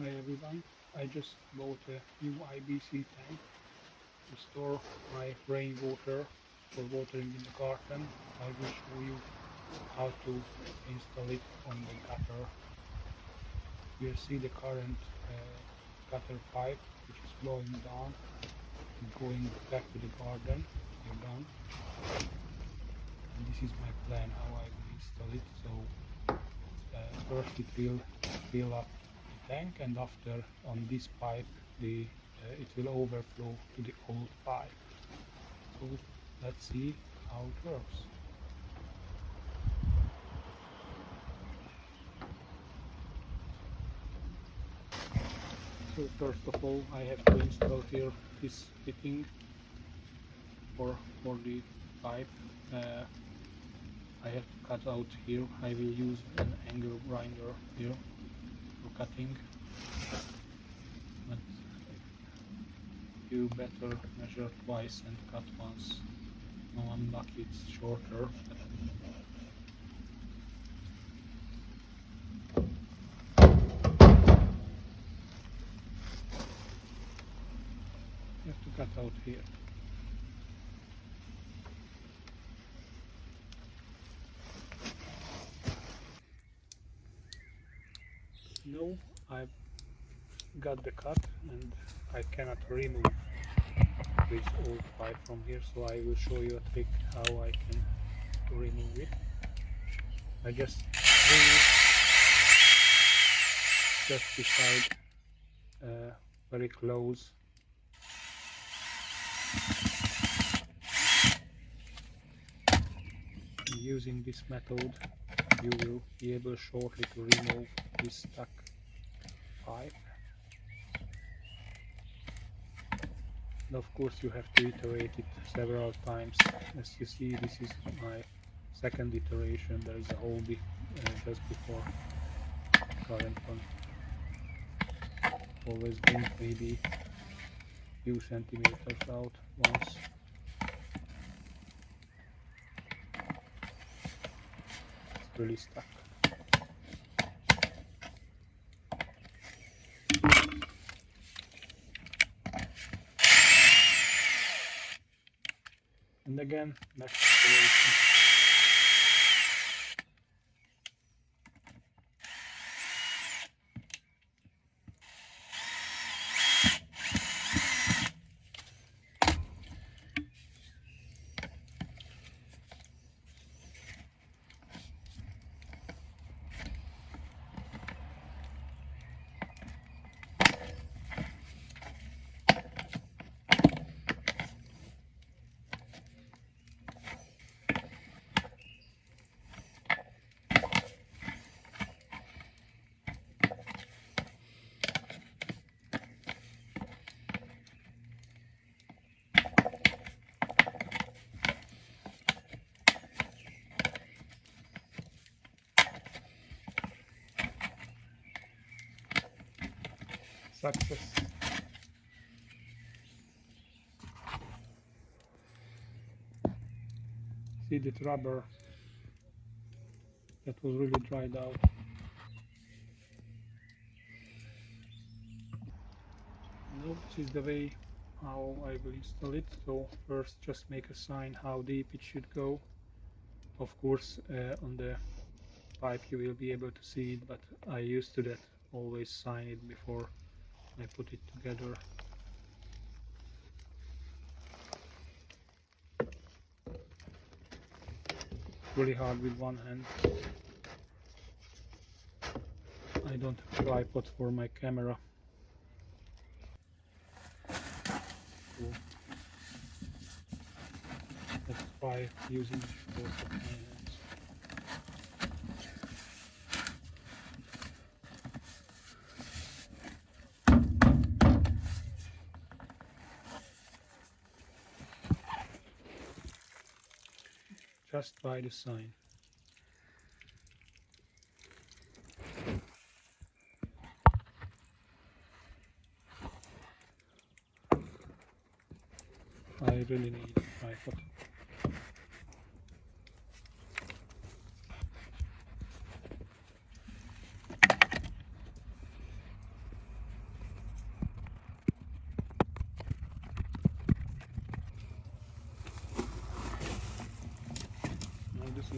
Hi everyone, I just bought a new IBC tank to store my rainwater for watering in the garden. I will show you how to install it on the gutter. You see the current gutter pipe which is flowing down and going back to the garden. You're done. And this is my plan how I will install it. So first it will fill up the tank, and after on this pipe it will overflow to the old pipe. So let's see how it works. So first of all I have to install here this fitting for the pipe. I have to cut out here. I will use an angle grinder here for cutting, but you better measure twice and cut once. No, I'm lucky it's shorter. You have to cut out here. Now I've got the cut and I cannot remove this old pipe from here, so I will show you a trick how I can remove it. I just bring it just beside, very close. And using this method you will be able shortly to remove this stuck pipe. And of course you have to iterate it several times. As you see, this is my second iteration. There is a hole just before current one. Always bring maybe few centimeters out once. It's really stuck. And again, next iteration. Success. See the rubber that was really dried out. Now this is the way how I will install it. So first just make a sign how deep it should go. Of course on the pipe you will be able to see it, but I used to that always sign it before I put it together. Really hard with one hand. I don't have a tripod for my camera. So let's try using both of my hands. Just by the sign. I really need a tripod.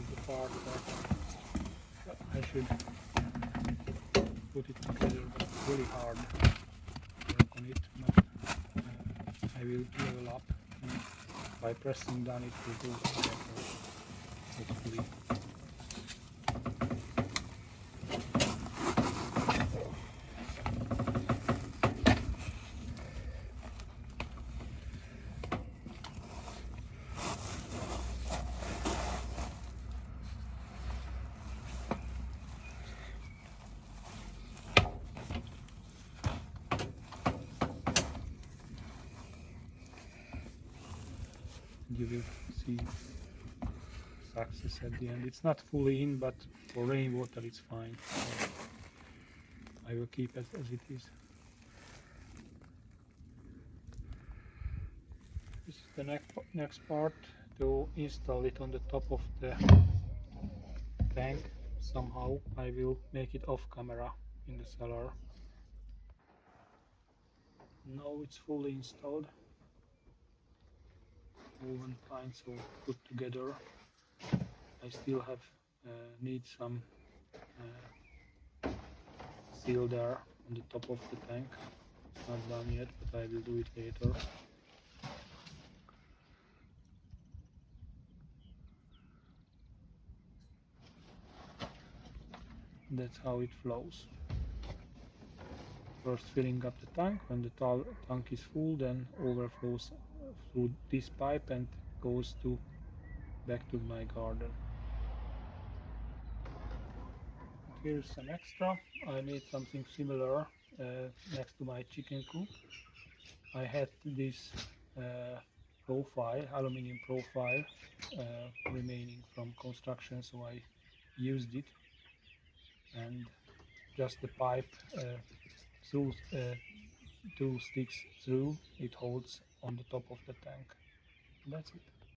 is the part that I should put it together, but it's really hard to work on it. But I will level up, and by pressing down it will go together, hopefully. You will see success at the end. It's not fully in, but for rainwater it's fine. So I will keep it as it is. This is the next part, to install it on the top of the tank. Somehow I will make it off camera in the cellar. Now it's fully installed. All went fine, so put together. I still have need some seal there on the top of the tank. It's not done yet, but I will do it later. That's how it flows. First filling up the tank. When the tank is full, then overflows through this pipe and goes back to my garden. Here's some extra. I made something similar next to my chicken coop. I had this aluminium profile remaining from construction, so I used it, and just the pipe through 2 sticks through, it holds on the top of the tank. That's it.